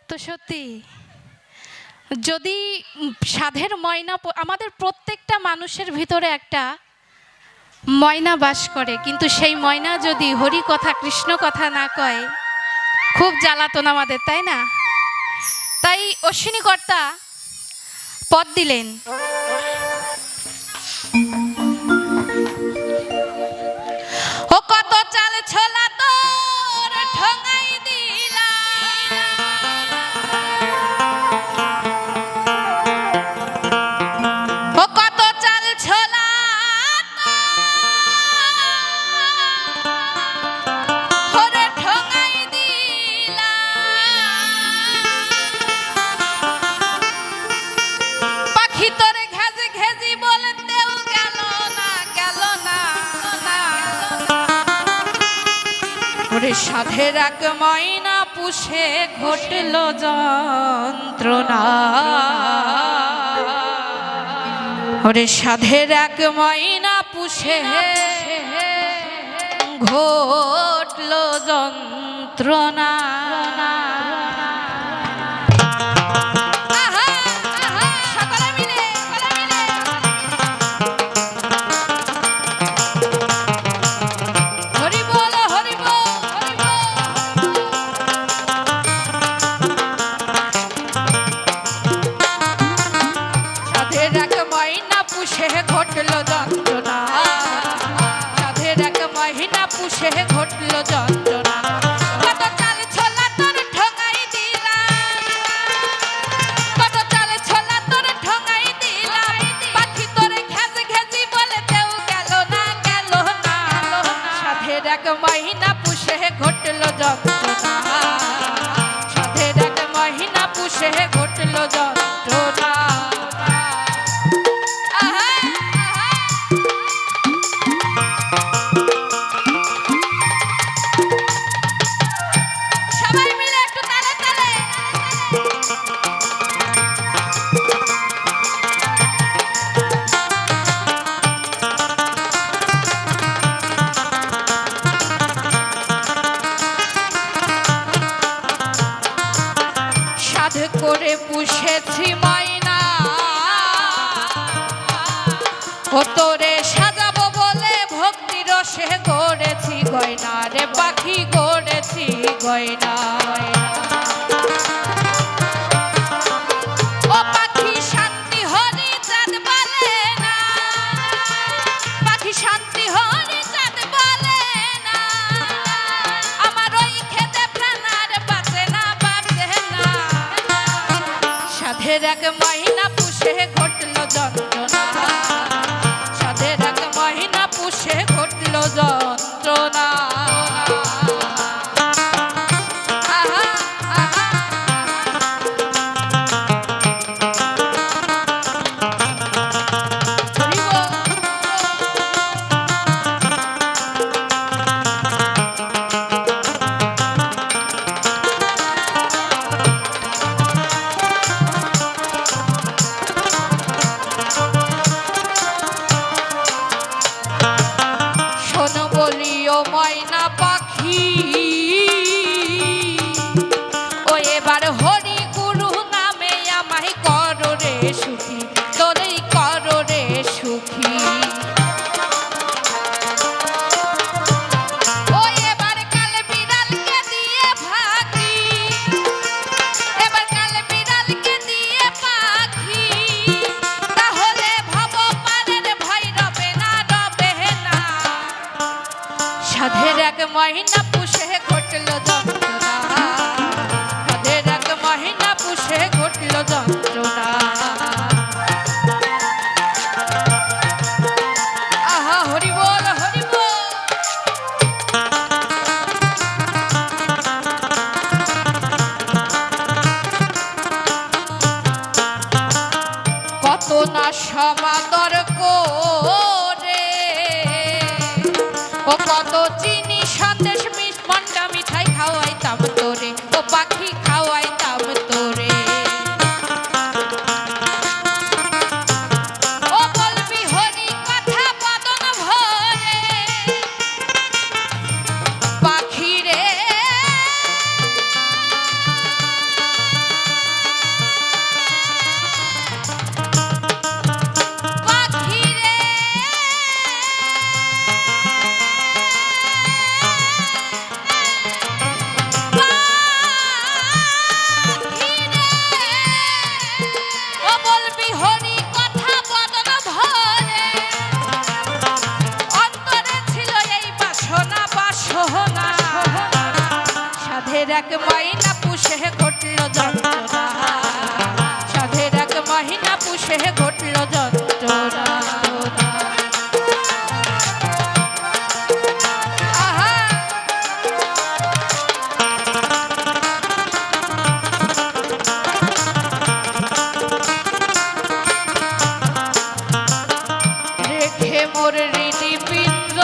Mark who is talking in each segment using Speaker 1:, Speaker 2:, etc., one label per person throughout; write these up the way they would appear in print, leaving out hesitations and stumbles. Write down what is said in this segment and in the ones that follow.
Speaker 1: তো সত্যি যদি সাধের ময়না আমাদের প্রত্যেকটা মানুষের ভিতরে একটা ময়না বাস করে, কিন্তু সেই ময়না যদি হরি কথা কৃষ্ণ কথা না কয় খুব জ্বালাতন আমাদের, তাই না? তাই অশ্বিনী কর্তা পদ দিলেন, ও কত চাল ছোলা তোর ঠঙাই দিলা, ও কত চাল ছোলা তোর ঠঙাই দিলা, পাখি তোর ঘেজে ঘেজি বলতেও গেল না, গেল না। ওরে সাধের এক ময়না পুষে ঘটল যন্ত্রণা, ওরে সাধের এক ময়না পুষে ঘটল যন্ত্রণা। পুষে ঘটল যন্ত্রণা, সাধের এক মহিনা পুষে ঘটল যন্ত্রণা। কত চাল ছোলা তোর ঠঙাই দিলা, কত চাল ছোলা তোর ঠঙাই দিলা, পাখি তোরে ঘেজে ঘেজি বলতেও গেল না, গেল না। সাধের এক মহিনা পুষে ঘটল যন্ত্রণা, সাধের এক মহিনা পুষে ঘটল যন্ত্রণা। করে পুষেছি ময়না, ও তোরে সাজাবো বলে ভক্তি রসে গড়েছি গয়না, রে পাখি গড়েছি গয়না। ও পাখি শান্তি হরি চাঁদ বলে না, পাখি শান্তি হরি চাঁদ বলে না, আমার ওই খেতে প্রাণ আর বাঁচে না, বাঁচে না। সাধের এক মহিনা পুষে ঘটল যন্ত্রণা, সাধের এক মহিনা পুষে ঘটল যন্ত্রণা। ময়না পাখি ও এবার হরি গুরু নামে আমায় করো রে সুখী, তোরেই করো রে সুখী। ও এবার কাল বিড়ালকে দিয়ে ফাঁকি, এবার কাল বিড়ালকে দিয়ে পাখি, তাহলে ভব পারের ভয় রবে না, রবে না। সাধের এক মহিনা পুষে ঘটল যন্ত্রণা, সাধের এক মহিনা পুষে ঘটল যন্ত্রণা। আহা হরি বল, হরি বল। কত না সমাদর করে, ও কত চিনি সন্দেশ মিষ্টি মিঠাই খাওয়াইতাম তোরে, ও পাখি খাওয়াইতাম তোরে। ও বলবি হরি কথা বদন ভরে, পাখি রে মহিনা পুষে ঘটল যন্ত্রণা, সাধের এক মহিনা পুষে ঘটল যন্ত্রণা। মোর হৃদপিণ্ড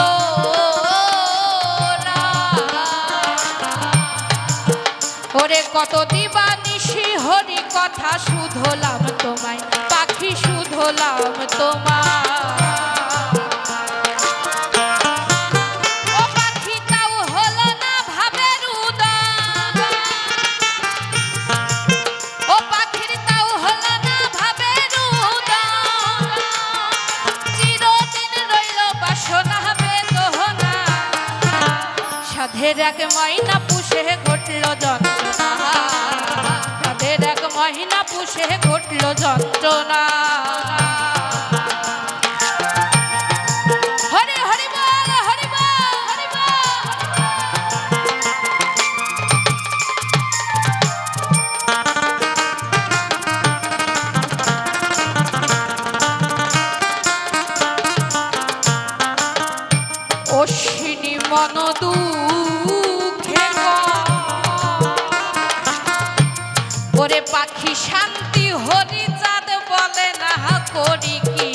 Speaker 1: ওরে কত দিবানিশি হরি কথা শুধলাম তোমায়, পাখি শুধলাম তোমায়। ও পাখি তাও হলো না ভাবের উদয়, ও পাখির তাও হলো না ভাবের উদয়, চিরদিন রইল বাসনা বেদনা, সাধের এক ময়না পুষে ঘটল যন্ত্রণা, সাধের এক মহিনা পুষে ঘটল যন্ত্রণা। হরি হরি বল, হরি বল, হরি বল। অশ্বিনী মন দুঃখে ওরে পাখি শান্তি হরি চাঁদ বলে না করি কি